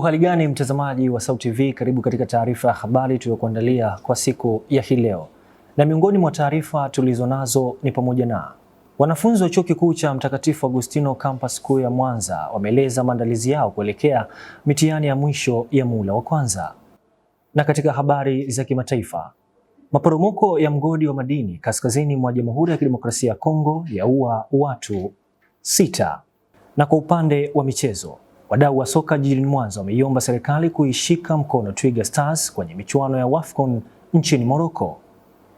Uhali gani mtazamaji wa SAUT TV, karibu katika taarifa ya habari tuliyokuandalia kwa siku ya hii leo. Na miongoni mwa taarifa tulizonazo ni pamoja na wanafunzi wa Chuo Kikuu cha Mtakatifu Agustino Campus Kuu ya Mwanza wameeleza maandalizi yao kuelekea mitihani ya mwisho ya muhula wa kwanza. Na katika habari za kimataifa, maporomoko ya mgodi wa madini kaskazini mwa Jamhuri ya Kidemokrasia ya Kongo yaua watu 6. Na kwa upande wa michezo, wadau wa soka jijini Mwanza wameiomba serikali kuishika mkono Twiga Stars kwenye michuano ya WAFCON nchini Morocco.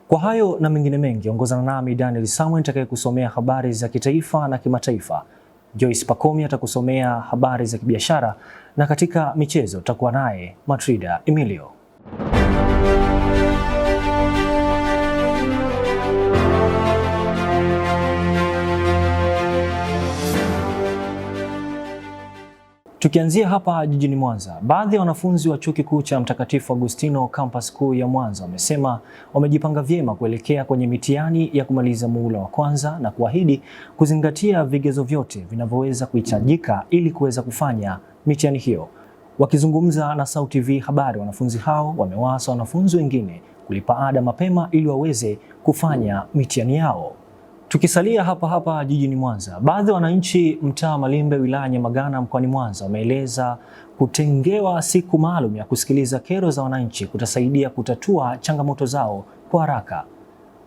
Kwa hayo na mengine mengi, ongozana nami Daniel Samuel nitakaye kusomea habari za kitaifa na kimataifa. Joyce Pakomi atakusomea habari za kibiashara, na katika michezo tutakuwa naye Matrida Emilio. Tukianzia hapa jijini Mwanza, baadhi ya wanafunzi wa Chuo Kikuu cha Mtakatifu Agustino Campus Kuu ya Mwanza wamesema wamejipanga vyema kuelekea kwenye mitihani ya kumaliza muhula wa kwanza na kuahidi kuzingatia vigezo vyote vinavyoweza kuhitajika ili kuweza kufanya mitihani hiyo. Wakizungumza na SAUT TV Habari, wanafunzi hao wamewaasa wanafunzi wengine kulipa ada mapema ili waweze kufanya mitihani yao. Tukisalia hapa jijini Mwanza, baadhi ya wananchi mtaa Malimbe wilaya Nyamagana mkoani Mwanza wameeleza kutengewa siku maalum ya kusikiliza kero za wananchi kutasaidia kutatua changamoto zao kwa haraka.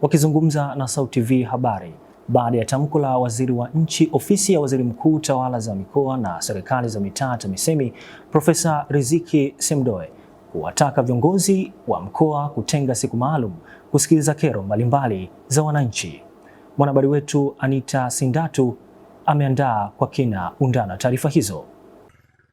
Wakizungumza na SAUT TV Habari baada ya tamko la Waziri wa Nchi, Ofisi ya Waziri Mkuu, Tawala za Mikoa na Serikali za Mitaa TAMISEMI, Profesa Riziki Shemdoe kuwataka viongozi wa mkoa kutenga siku maalum kusikiliza kero mbalimbali za wananchi. Mwanahabari wetu Anita Sindatu ameandaa kwa kina undana taarifa hizo.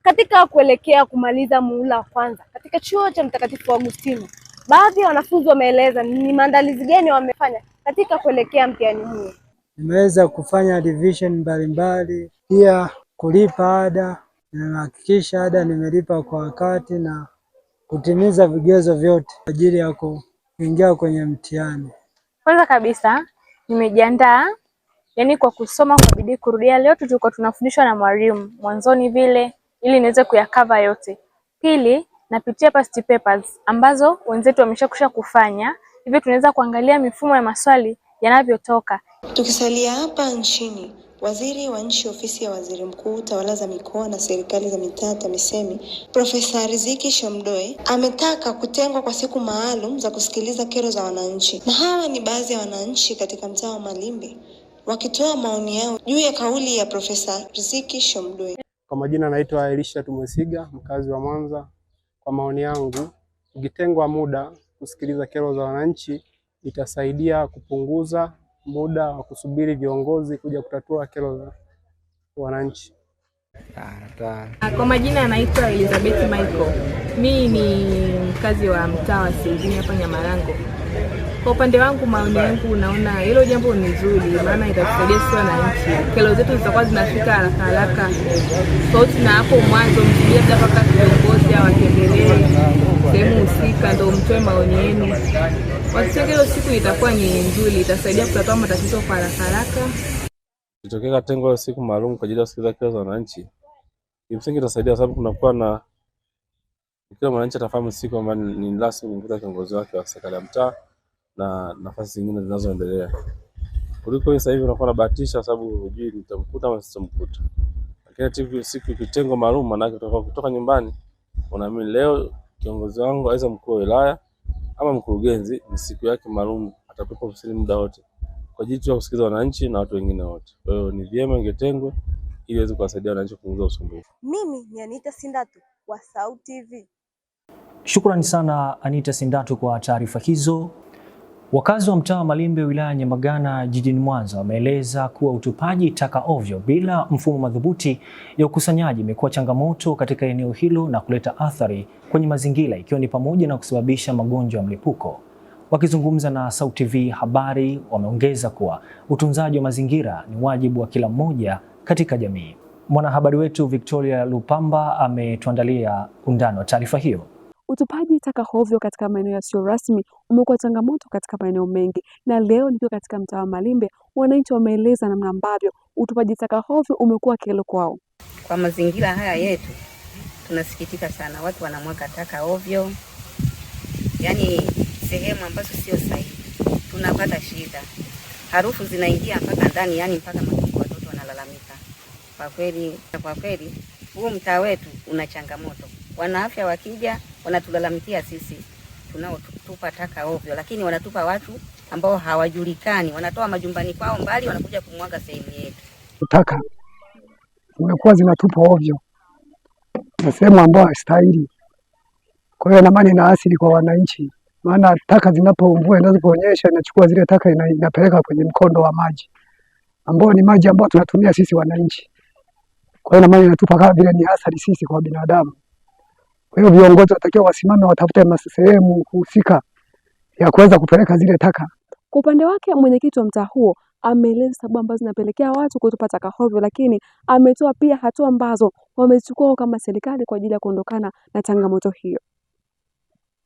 Katika kuelekea kumaliza muhula wa kwanza katika Chuo cha Mtakatifu Agustino, baadhi ya wanafunzi wameeleza ni maandalizi gani wamefanya katika kuelekea mtihani huo. Nimeweza kufanya revision mbalimbali, pia kulipa ada, nimehakikisha ada nimelipa kwa wakati na kutimiza vigezo vyote kwa ajili ya kuingia kwenye mtihani. Kwanza kabisa nimejiandaa kwa kusoma kwa bidii, kurudia leo tulikuwa tunafundishwa na mwalimu mwanzoni vile ili niweze kuyakava yote. Pili, napitia past papers ambazo wenzetu wameshakusha kufanya, hivyo tunaweza kuangalia mifumo ya maswali yanavyotoka. Tukisalia hapa nchini, Waziri wa Nchi, Ofisi ya Waziri Mkuu, Tawala za Mikoa na Serikali za Mitaa TAMISEMI, Profesa Riziki Shemdoe ametaka kutengwa kwa siku maalum za kusikiliza kero za wananchi. Na hawa ni baadhi ya wananchi katika mtaa wa Malimbe wakitoa maoni yao juu ya kauli ya Profesa Riziki Shemdoe. Kwa majina naitwa Elisha Tumwesiga, mkazi wa Mwanza. Kwa maoni yangu, ukitengwa muda kusikiliza kero za wananchi itasaidia kupunguza muda wa kusubiri viongozi kuja kutatua kero za wananchi. Kwa majina anaitwa Elizabeth Michael. Mimi ni mkazi wa mtaa wa Silvini hapa Nyamarango. Kwa upande wangu, maoni yangu, naona hilo jambo ni zuri, maana itatusaidia sisi wananchi. Kero zetu zitakuwa zinafika haraka. Tofauti na hapo mwanzo msubiri mpaka viongozi watembelee sehemu husika ndio mtoe maoni yenu. Wakitenge hilo siku itakuwa ni nzuri, itasaidia kutatua matatizo kwa haraka. Kitokea tengo siku maalum kwa ajili ya kusikiliza kero za wananchi, kimsingi itasaidia sababu kunakuwa na kila mwananchi atafahamu siku ambayo ni rasmi kumkuta kiongozi wake wa serikali ya mtaa na nafasi zingine zinazoendelea. Kuliko sasa hivi unakuwa unabahatisha sababu hujui nitamkuta au sitamkuta. Lakini siku kitengo maalum, maana yake kutoka nyumbani unaamini leo kiongozi wangu aidha mkuu wa wilaya ama mkurugenzi ni siku yake maalum, atakuwa ofisini muda wote kwa ajili ya kusikiliza wananchi na watu wengine wote. Kwa hiyo ni vyema ingetengwe ili iweze kuwasaidia wananchi kupunguza usumbufu. Mimi ni Anita Sindatu wa SAUT TV. Shukrani sana Anita Sindatu kwa taarifa hizo. Wakazi wa mtaa Malimbe wilaya Nyamagana jijini Mwanza wameeleza kuwa utupaji taka ovyo bila mfumo madhubuti ya ukusanyaji imekuwa changamoto katika eneo hilo na kuleta athari kwenye mazingira, ikiwa ni pamoja na kusababisha magonjwa ya mlipuko. Wakizungumza na SAUT TV Habari, wameongeza kuwa utunzaji wa mazingira ni wajibu wa kila mmoja katika jamii. Mwanahabari wetu Victoria Lupamba ametuandalia undani wa taarifa hiyo. Utupaji taka hovyo katika maeneo yasiyo rasmi umekuwa changamoto katika maeneo mengi, na leo nikiwa katika mtaa wa Malimbe, wananchi wameeleza namna ambavyo utupaji taka hovyo umekuwa kero kwao. Kwa mazingira haya yetu tunasikitika sana, watu wanamwaga taka ovyo, yaani sehemu ambazo sio sahihi. Tunapata shida, harufu zinaingia mpaka ndani, yaani mpaka watoto wanalalamika. Kwa kweli huu mtaa wetu una changamoto. Wanaafya wakija wanatulalamikia sisi tunaotupa taka ovyo, lakini wanatupa watu ambao hawajulikani, wanatoa majumbani kwao mbali, wanakuja kumwaga sehemu yetu. Taka zimekuwa zinatupwa ovyo na sehemu ambayo haistahili. Kwa hiyo na ina asili kwa wananchi, maana taka mvua inaponyesha inachukua zile taka inapeleka kwenye mkondo wa maji ambao ni maji ambao tunatumia sisi wananchi. Kwa hiyo na inatupa kama vile ni hasara sisi kwa binadamu. Kwa hiyo viongozi watakiwa wasimame, watafute sehemu husika ya kuweza kupeleka zile taka. Kwa upande wake mwenyekiti wa mtaa huo ameeleza sababu ambazo zinapelekea watu kutupa taka hovyo, lakini ametoa pia hatua ambazo wamechukua kama serikali kwa ajili ya kuondokana na changamoto hiyo.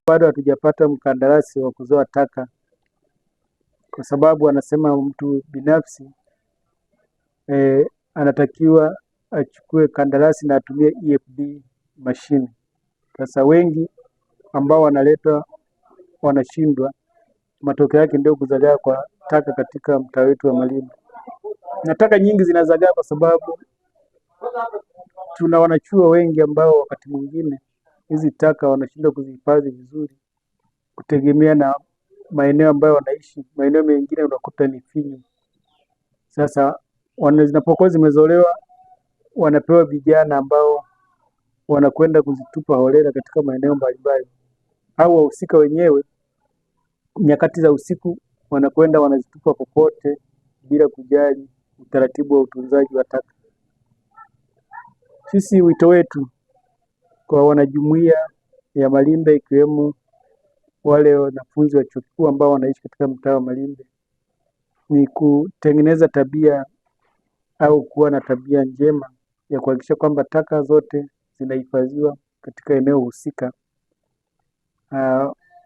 Bado hatujapata mkandarasi wa kuzoa taka, kwa sababu anasema mtu binafsi anatakiwa achukue kandarasi na atumie EFD mashine. Sasa wengi ambao wanaletwa wanashindwa, matokeo yake ndio kuzagaa kwa taka katika mtaa wetu wa Malimbe. Na taka nyingi zinazagaa kwa sababu tuna wanachuo wengi ambao wakati mwingine hizi taka wanashindwa kuzihifadhi vizuri, kutegemea na maeneo ambayo wanaishi. Maeneo mengine unakuta ni finyu. Sasa zinapokuwa zimezolewa, wanapewa vijana ambao wanakwenda kuzitupa holela katika maeneo mbalimbali, au wahusika wenyewe nyakati za usiku wanakwenda wanazitupa popote bila kujali utaratibu wa utunzaji wa taka. Sisi wito wetu kwa wanajumuiya ya Malimbe, ikiwemo wale wanafunzi wa chuo kikuu ambao wanaishi katika mtaa wa Malimbe, ni kutengeneza tabia au kuwa na tabia njema ya kuhakikisha kwamba taka zote zinahifadhiwa katika eneo husika.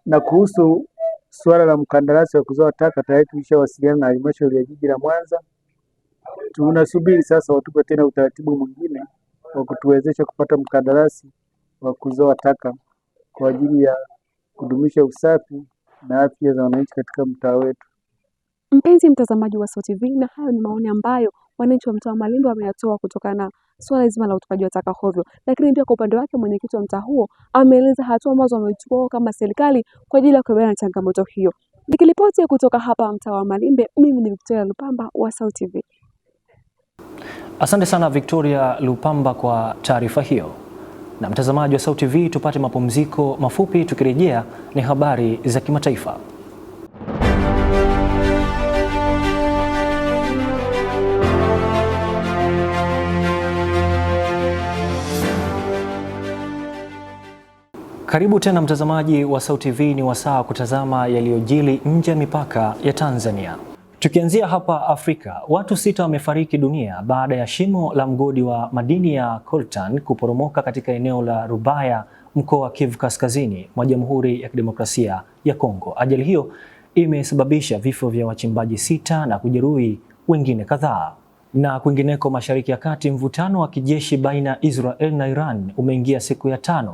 Na kuhusu suala la mkandarasi wa kuzoa taka, tayari tulishawasiliana na halmashauri ya jiji la Mwanza. Tunasubiri sasa watupe tena utaratibu mwingine wa kutuwezesha kupata mkandarasi wa kuzoa taka kwa ajili ya kudumisha usafi na afya za wananchi katika mtaa wetu. Mpenzi mtazamaji wa SAUT TV, na hayo ni maoni ambayo wananchi wa mtaa wa Malimbe wameyatoa kutokana na swala zima la utupaji wa taka hovyo. Lakini pia kwa upande wake mwenyekiti wa mtaa huo ameeleza hatua ambazo wamechukua kama serikali kwa ajili ya kukabiliana na changamoto hiyo. Nikiripoti kutoka hapa mtaa wa Malimbe, mimi ni Victoria Lupamba wa SAUT TV. Asante sana Victoria Lupamba kwa taarifa hiyo. Na mtazamaji wa SAUT TV, tupate mapumziko mafupi, tukirejea ni habari za kimataifa. Karibu tena mtazamaji wa SAUT TV, ni wasaa kutazama yaliyojili nje ya mipaka ya Tanzania. Tukianzia hapa Afrika, watu 6 wamefariki dunia baada ya shimo la mgodi wa madini ya coltan kuporomoka katika eneo la Rubaya, mkoa wa Kivu Kaskazini mwa Jamhuri ya Kidemokrasia ya Kongo. Ajali hiyo imesababisha vifo vya wachimbaji 6 na kujeruhi wengine kadhaa. Na kwingineko Mashariki ya Kati, mvutano wa kijeshi baina ya Israel na Iran umeingia siku ya 5,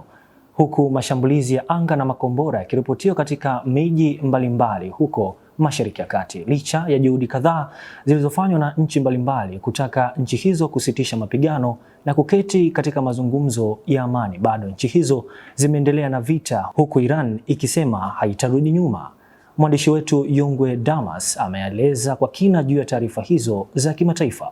huku mashambulizi ya anga na makombora yakiripotiwa katika miji mbalimbali huko Mashariki ya Kati. Licha ya juhudi kadhaa zilizofanywa na nchi mbalimbali kutaka nchi hizo kusitisha mapigano na kuketi katika mazungumzo ya amani, bado nchi hizo zimeendelea na vita, huku Iran ikisema haitarudi nyuma. Mwandishi wetu Yongwe Damas ameeleza kwa kina juu ya taarifa hizo za kimataifa.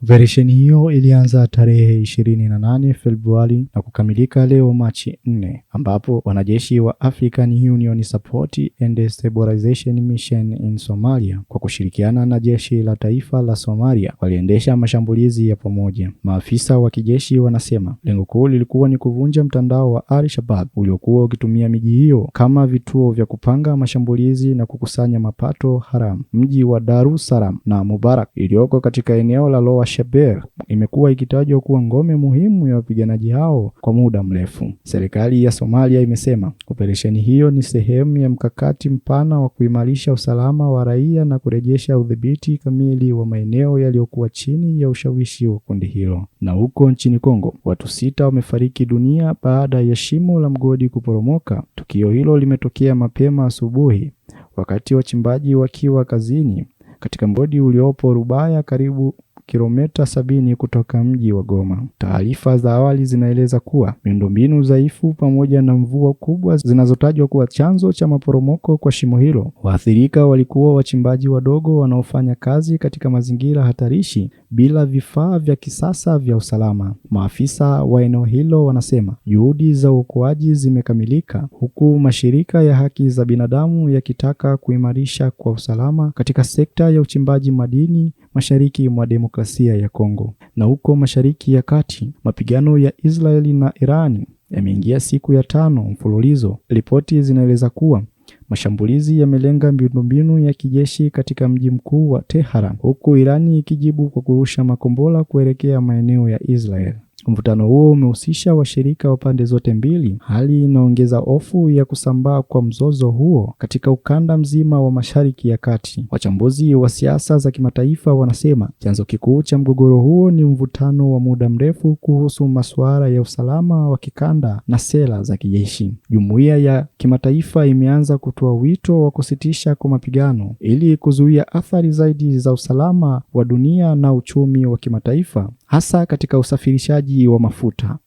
Operesheni hiyo ilianza tarehe 28 Februari na kukamilika leo Machi 4, ambapo wanajeshi wa African Union Support and Stabilization Mission in Somalia kwa kushirikiana na jeshi la taifa la Somalia waliendesha mashambulizi ya pamoja. Maafisa wa kijeshi wanasema lengo kuu lilikuwa ni kuvunja mtandao wa Al-Shabaab uliokuwa ukitumia miji hiyo kama vituo vya kupanga mashambulizi na kukusanya mapato haramu. Mji wa Dar es Salaam na Mubarak iliyoko katika eneo la Lower Shabaab imekuwa ikitajwa kuwa ngome muhimu ya wapiganaji hao kwa muda mrefu. Serikali ya Somalia imesema operesheni hiyo ni sehemu ya mkakati mpana wa kuimarisha usalama wa raia na kurejesha udhibiti kamili wa maeneo yaliyokuwa chini ya ushawishi wa kundi hilo. Na huko nchini Kongo, watu 6 wamefariki dunia baada ya shimo la mgodi kuporomoka. Tukio hilo limetokea mapema asubuhi wakati wachimbaji wakiwa kazini katika mgodi uliopo Rubaya, karibu kilomita 70 kutoka mji wa Goma. Taarifa za awali zinaeleza kuwa miundombinu dhaifu pamoja na mvua kubwa zinazotajwa kuwa chanzo cha maporomoko kwa shimo hilo. Waathirika walikuwa wachimbaji wadogo wanaofanya kazi katika mazingira hatarishi bila vifaa vya kisasa vya usalama. Maafisa wa eneo hilo wanasema juhudi za uokoaji zimekamilika, huku mashirika ya haki za binadamu yakitaka kuimarisha kwa usalama katika sekta ya uchimbaji madini mashariki mwa demokrasia ya Kongo. Na huko Mashariki ya Kati, mapigano ya Israeli na Irani yameingia siku ya 5 mfululizo. Ripoti zinaeleza kuwa mashambulizi yamelenga miundombinu ya kijeshi katika mji mkuu wa Tehran, huku Irani ikijibu kwa kurusha makombora kuelekea maeneo ya Israel. Mvutano huo umehusisha washirika wa pande zote mbili, hali inaongeza hofu ya kusambaa kwa mzozo huo katika ukanda mzima wa Mashariki ya Kati. Wachambuzi wa siasa za kimataifa wanasema chanzo kikuu cha mgogoro huo ni mvutano wa muda mrefu kuhusu masuala ya usalama wa kikanda na sera za kijeshi. Jumuiya ya kimataifa imeanza kutoa wito wa kusitisha kwa mapigano ili kuzuia athari zaidi za usalama wa dunia na uchumi wa kimataifa, hasa katika usafirishaji wa mafuta.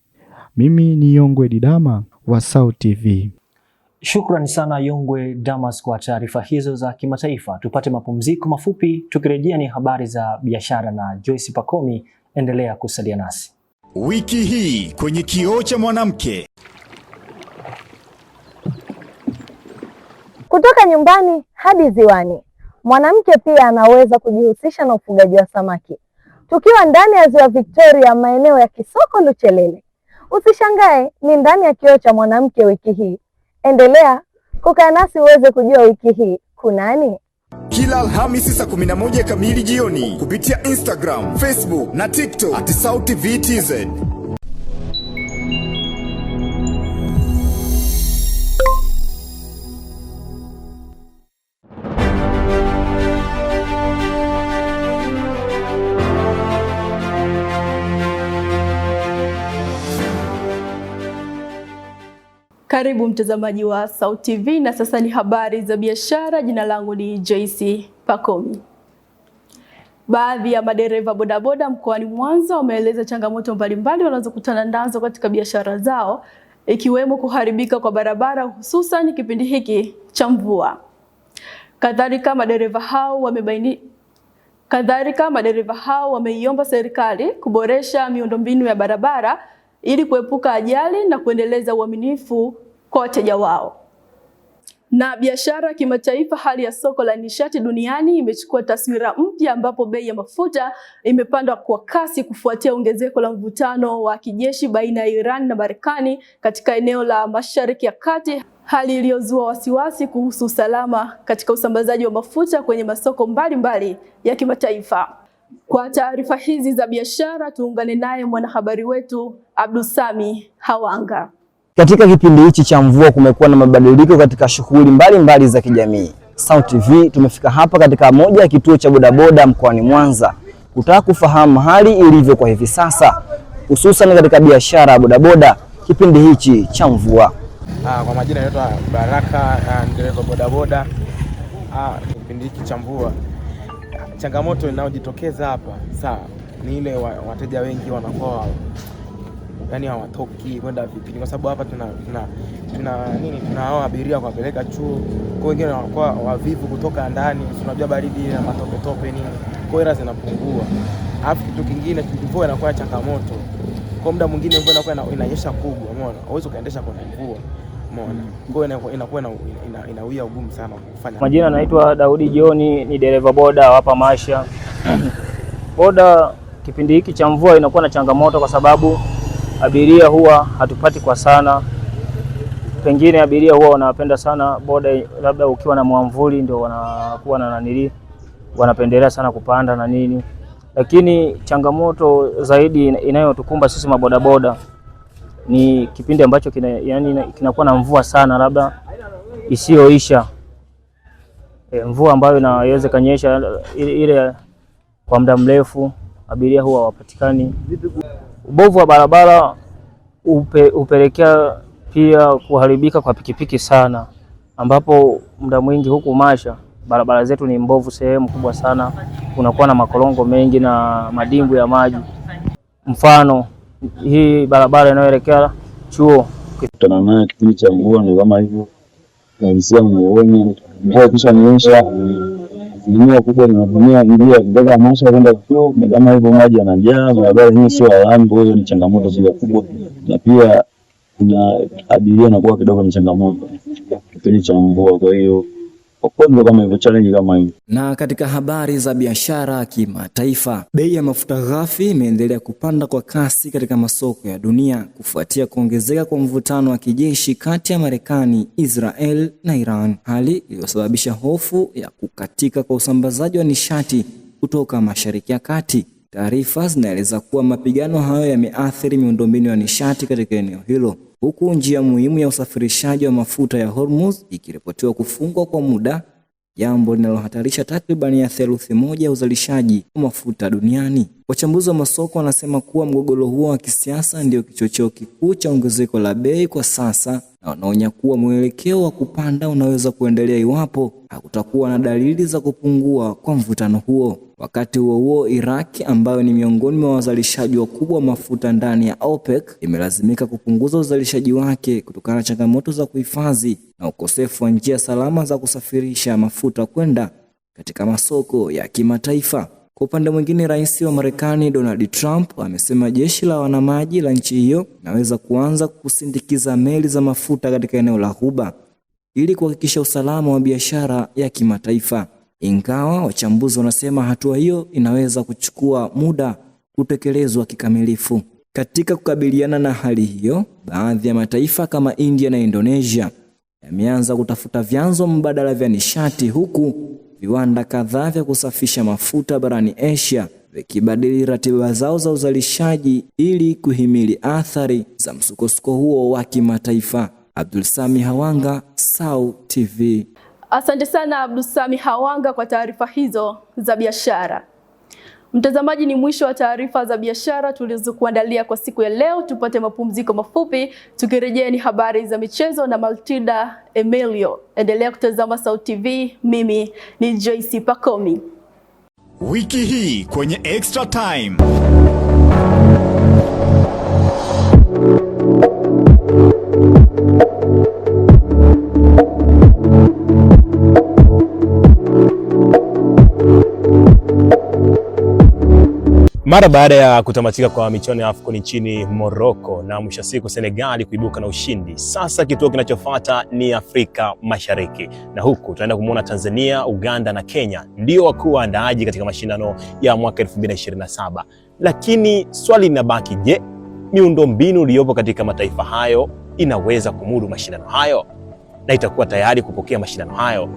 Mimi ni Yongwe Didama wa SAUT TV. Shukrani sana Yongwe Damas kwa taarifa hizo za kimataifa. Tupate mapumziko mafupi, tukirejea ni habari za biashara na Joyce Pakomi. Endelea kusalia nasi. Wiki hii kwenye Kioo cha Mwanamke. Kutoka nyumbani hadi ziwani, mwanamke pia anaweza kujihusisha na ufugaji wa samaki. Tukiwa ndani ya Ziwa Victoria, maeneo ya Kisoko Luchelele. Usishangae ni ndani ya Kioo cha Mwanamke wiki hii. Endelea kukaa nasi uweze kujua wiki hii kunani. Kila Alhamisi saa 11 kamili jioni kupitia Instagram, Facebook na TikTok @SAUTVTZ. Karibu mtazamaji wa SAUT TV na sasa ni habari za biashara. Jina langu ni Joyce Pakomi. Baadhi ya madereva bodaboda mkoani Mwanza wameeleza changamoto mbalimbali wanazokutana nazo katika biashara zao, ikiwemo kuharibika kwa barabara hususan kipindi hiki cha mvua. Kadhalika madereva hao wameiomba serikali kuboresha miundombinu ya barabara ili kuepuka ajali na kuendeleza uaminifu kwa wateja wao. Na biashara kimataifa, hali ya soko la nishati duniani imechukua taswira mpya ambapo bei ya mafuta imepanda kwa kasi kufuatia ongezeko la mvutano wa kijeshi baina ya Iran na Marekani katika eneo la Mashariki ya Kati, hali iliyozua wasiwasi kuhusu usalama katika usambazaji wa mafuta kwenye masoko mbalimbali ya kimataifa. Kwa taarifa hizi za biashara tuungane naye mwanahabari wetu Abdusami Hawanga. Katika kipindi hichi cha mvua kumekuwa na mabadiliko katika shughuli mbalimbali za kijamii. SAUT TV tumefika hapa katika moja ya kituo cha bodaboda mkoani Mwanza kutaka kufahamu hali ilivyo kwa hivi sasa, hususan katika biashara ya bodaboda kipindi hichi cha mvua. Kwa majina naitwa Baraka, dereva bodaboda. Kipindi hiki cha mvua, changamoto inayojitokeza hapa sawa ni ile wateja wengi wanakuwa yani hawatoki kwenda vipindi, kwa sababu hapa tunao abiria kuwapeleka chuo, kwa wengine wanakuwa wavivu kutoka ndani, tunajua baridi na matope tope nini, kwa hela zinapungua. Alafu kitu kingine, mvua inakuwa changamoto, kwa muda mwingine mvua inakuwa inanyesha kubwa, umeona, huwezi kuendesha kwa mvua, umeona, kwa inakuwa inawia ugumu sana kufanya. Majina naitwa Daudi Joni, ni dereva boda hapa Masha. Boda kipindi hiki cha mvua inakuwa na changamoto kwa sababu abiria huwa hatupati kwa sana. Pengine abiria huwa wanapenda sana boda, labda ukiwa na mwamvuli ndio wanakuwa na nanili, wanapendelea sana kupanda na nini. lakini changamoto zaidi inayotukumba sisi mabodaboda ni kipindi ambacho kinakuwa na mvua sana, labda isiyoisha, mvua ambayo inaweza kanyesha ile kwa muda mrefu, abiria huwa hawapatikani. Ubovu wa barabara upelekea pia kuharibika kwa pikipiki sana, ambapo muda mwingi huku Masha barabara zetu ni mbovu sehemu kubwa sana, kunakuwa na makorongo mengi na madimbu ya maji. Mfano hii barabara inayoelekea chuo, kutana nayo kipindi cha mvua ni kama hivyo, na muone mvua kisha nyesha, asilimia kubwa inatumia njia kutoka Masha kwenda chuo, kama hivyo maji yanajaa, barabara hii sio alama. Hiyo ni changamoto kubwa, na pia kuna abiria na kuwa kidogo ni changamoto kipindi cha mvua. Kwa hiyo kama hivyo challenge kama hiyo. Na katika habari za biashara kimataifa, bei ya mafuta ghafi imeendelea kupanda kwa kasi katika masoko ya dunia kufuatia kuongezeka kwa mvutano wa kijeshi kati ya Marekani, Israel na Iran, hali iliyosababisha hofu ya kukatika kwa usambazaji wa nishati kutoka Mashariki ya Kati. Taarifa zinaeleza kuwa mapigano hayo yameathiri miundombinu ya nishati katika eneo hilo, huku njia muhimu ya usafirishaji wa mafuta ya Hormuz ikiripotiwa kufungwa kwa muda, jambo linalohatarisha takribani ya theluthi moja ya uzalishaji wa mafuta duniani. Wachambuzi wa masoko wanasema kuwa mgogoro huo wa kisiasa ndio kichocheo kikuu cha ongezeko la bei kwa sasa, na wanaonya kuwa mwelekeo wa kupanda unaweza kuendelea iwapo hakutakuwa na dalili za kupungua kwa mvutano huo. Wakati huo huo, Iraq ambayo ni miongoni mwa wazalishaji wakubwa wa mafuta ndani ya OPEC imelazimika kupunguza uzalishaji wake kutokana na changamoto za kuhifadhi na ukosefu wa njia salama za kusafirisha mafuta kwenda katika masoko ya kimataifa. Kwa upande mwingine, Rais wa Marekani Donald Trump amesema jeshi la wanamaji la nchi hiyo linaweza kuanza kusindikiza meli za mafuta katika eneo la Ghuba ili kuhakikisha usalama wa biashara ya kimataifa. Ingawa wachambuzi wanasema hatua hiyo inaweza kuchukua muda kutekelezwa kikamilifu. Katika kukabiliana na hali hiyo, baadhi ya mataifa kama India na Indonesia yameanza kutafuta vyanzo mbadala vya nishati, huku viwanda kadhaa vya kusafisha mafuta barani Asia vikibadili ratiba zao za uzalishaji ili kuhimili athari za msukosuko huo wa kimataifa. Abdulsami Hawanga, SAUT TV. Asante sana Abdulsami Hawanga kwa taarifa hizo za biashara. Mtazamaji, ni mwisho wa taarifa za biashara tulizokuandalia kwa siku ya leo. Tupate mapumziko mafupi, tukirejea ni habari za michezo na Matilda Emilio. Endelea kutazama SAUT TV, mimi ni Joyce Pakomi. Wiki hii kwenye Extra Time. Mara baada ya kutamatika kwa michuano ya AFCON nchini Morocco na mwisho siku Senegal kuibuka na ushindi, sasa kituo kinachofuata ni Afrika Mashariki, na huku tunaenda kumuona Tanzania, Uganda na Kenya ndio wakuu waandaaji katika mashindano ya mwaka 2027. Lakini swali linabaki, je, miundombinu iliyopo katika mataifa hayo inaweza kumudu mashindano hayo na itakuwa tayari kupokea mashindano hayo?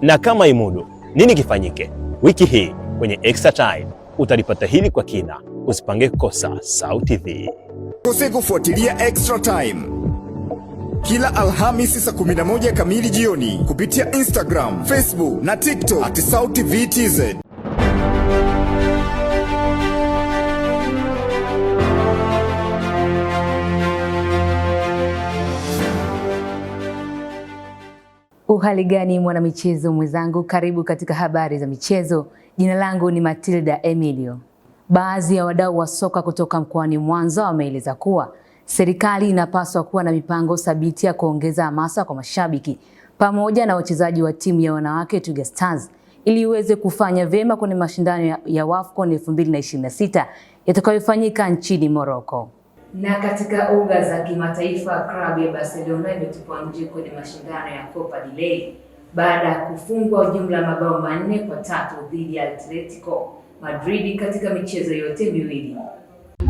Na kama imudu, nini kifanyike? Wiki hii kwenye Extra Time utalipata hili kwa kina. Usipange kosa SAUT TV. Kufuatilia Extra Time kila Alhamisi saa 11 kamili jioni kupitia Instagram, Facebook na TikTok @SAUT TV TZ. Uhali gani mwanamichezo mwenzangu, karibu katika habari za michezo. Jina langu ni Matilda Emilio. Baadhi ya wadau wa soka kutoka mkoani Mwanza wameeleza kuwa serikali inapaswa kuwa na mipango thabiti ya kuongeza hamasa kwa mashabiki pamoja na wachezaji wa timu ya wanawake Twiga Stars ili iweze kufanya vyema kwenye mashindano ya AFCON 2026 yatakayofanyika nchini Morocco. Na katika uga za kimataifa, klabu ya Barcelona imetupwa nje kwenye mashindano ya Copa del Rey baada ya kufungwa jumla mabao 4-3 dhidi ya Atletico Madrid katika michezo yote miwili.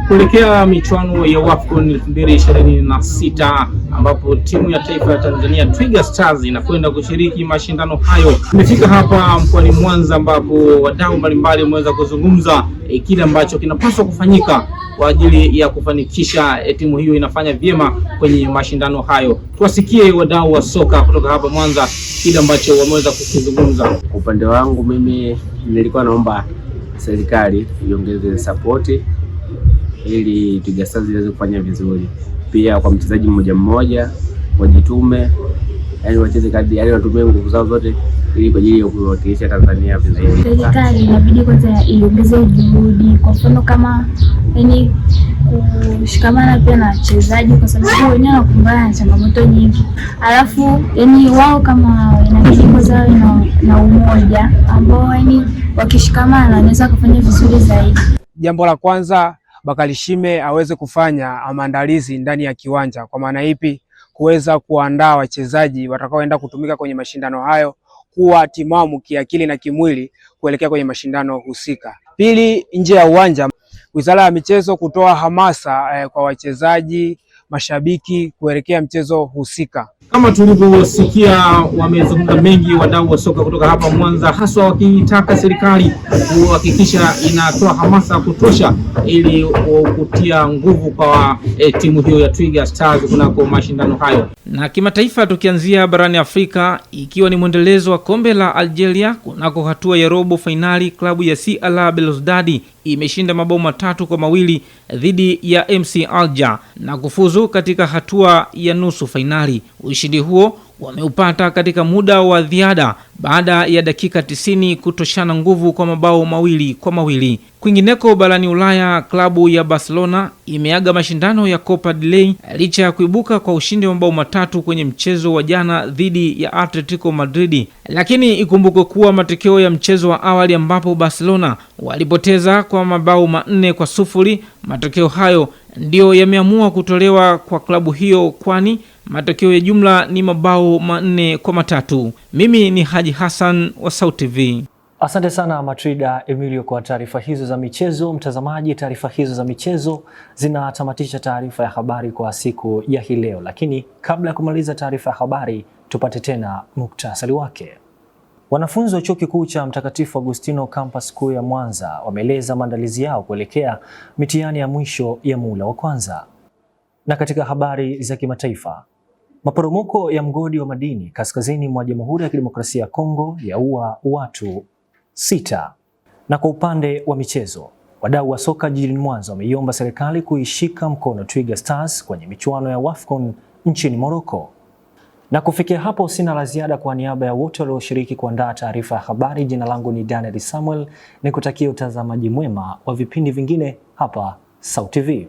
Kuelekea michuano ya AFCON 2026 ambapo timu ya taifa ya Tanzania Twiga Stars inakwenda kushiriki mashindano hayo. Tumefika hapa mkoani Mwanza ambapo wadau mbalimbali wameweza kuzungumza kile ambacho kinapaswa kufanyika kwa ajili ya kufanikisha timu hiyo inafanya vyema kwenye mashindano hayo. Tuwasikie wadau wa soka kutoka hapa Mwanza kile ambacho wameweza kukizungumza. Kwa upande wangu mimi nilikuwa naomba serikali iongeze support ili Twiga Stars iweze kufanya vizuri. Pia kwa mchezaji mmoja mmoja wajitume, yani wacheze kadri, yani watumie nguvu zao zote ili kwa ajili ya kuwakilisha Tanzania vizuri. Serikali inabidi kwanza iongeze juhudi, kwa mfano kama yani kushikamana pia na wachezaji, kwa sababu wenyewe wanakumbana na changamoto nyingi. Alafu yani wao kama inabidi kwanza na umoja ambao yani wakishikamana wanaweza kufanya vizuri zaidi. Jambo la kwanza, Bakari Shime aweze kufanya maandalizi ndani ya kiwanja. Kwa maana ipi? Kuweza kuandaa wachezaji watakaoenda kutumika kwenye mashindano hayo kuwa timamu kiakili na kimwili kuelekea kwenye mashindano husika. Pili, nje ya uwanja, Wizara ya Michezo kutoa hamasa kwa wachezaji, mashabiki kuelekea mchezo husika. Kama tulivyosikia, wamezungumza mengi wadau wa soka kutoka hapa Mwanza, haswa wakitaka serikali kuhakikisha inatoa hamasa kutosha ili kutia nguvu kwa timu hiyo ya Twiga Stars kunako mashindano hayo. Na kimataifa, tukianzia barani Afrika, ikiwa ni mwendelezo wa kombe la Algeria kunako hatua ya robo finali, klabu ya CR Belouizdad imeshinda mabao 3-2 dhidi ya MC Alger na kufuzu katika hatua ya nusu finali. Ushindi huo wameupata katika muda wa ziada baada ya dakika 90 kutoshana nguvu kwa mabao 2-2. Kwingineko barani Ulaya, klabu ya Barcelona imeaga mashindano ya Copa del Rey licha ya kuibuka kwa ushindi wa mabao 3 kwenye mchezo wa jana dhidi ya Atletico Madrid. Lakini ikumbukwe kuwa matokeo ya mchezo wa awali ambapo Barcelona walipoteza kwa mabao 4-0, matokeo hayo ndio yameamua kutolewa kwa klabu hiyo, kwani matokeo ya jumla ni mabao 4-3. Mimi ni Haji Hassan wa Sauti TV. Asante sana Matrida Emilio kwa taarifa hizo za michezo. Mtazamaji, taarifa hizo za michezo zinatamatisha taarifa ya habari kwa siku ya hii leo, lakini kabla ya kumaliza taarifa ya habari tupate tena muktasari wake. Wanafunzi wa Chuo Kikuu cha Mtakatifu Agustino Campus Kuu ya Mwanza wameeleza maandalizi yao kuelekea mitihani ya mwisho ya muhula wa kwanza. Na katika habari za kimataifa, maporomoko ya mgodi wa madini kaskazini mwa Jamhuri ya Kidemokrasia ya Kongo yaua watu 6. Na kwa upande wa michezo, wadau wa soka jijini Mwanza wameiomba serikali kuishika mkono Twiga Stars kwenye michuano ya AFCON nchini Morocco. Na kufikia hapo sina la ziada. Kwa niaba ya wote walioshiriki kuandaa taarifa ya habari, jina langu ni Daniel Samuel, nikutakia utazamaji mwema wa vipindi vingine hapa Sauti TV.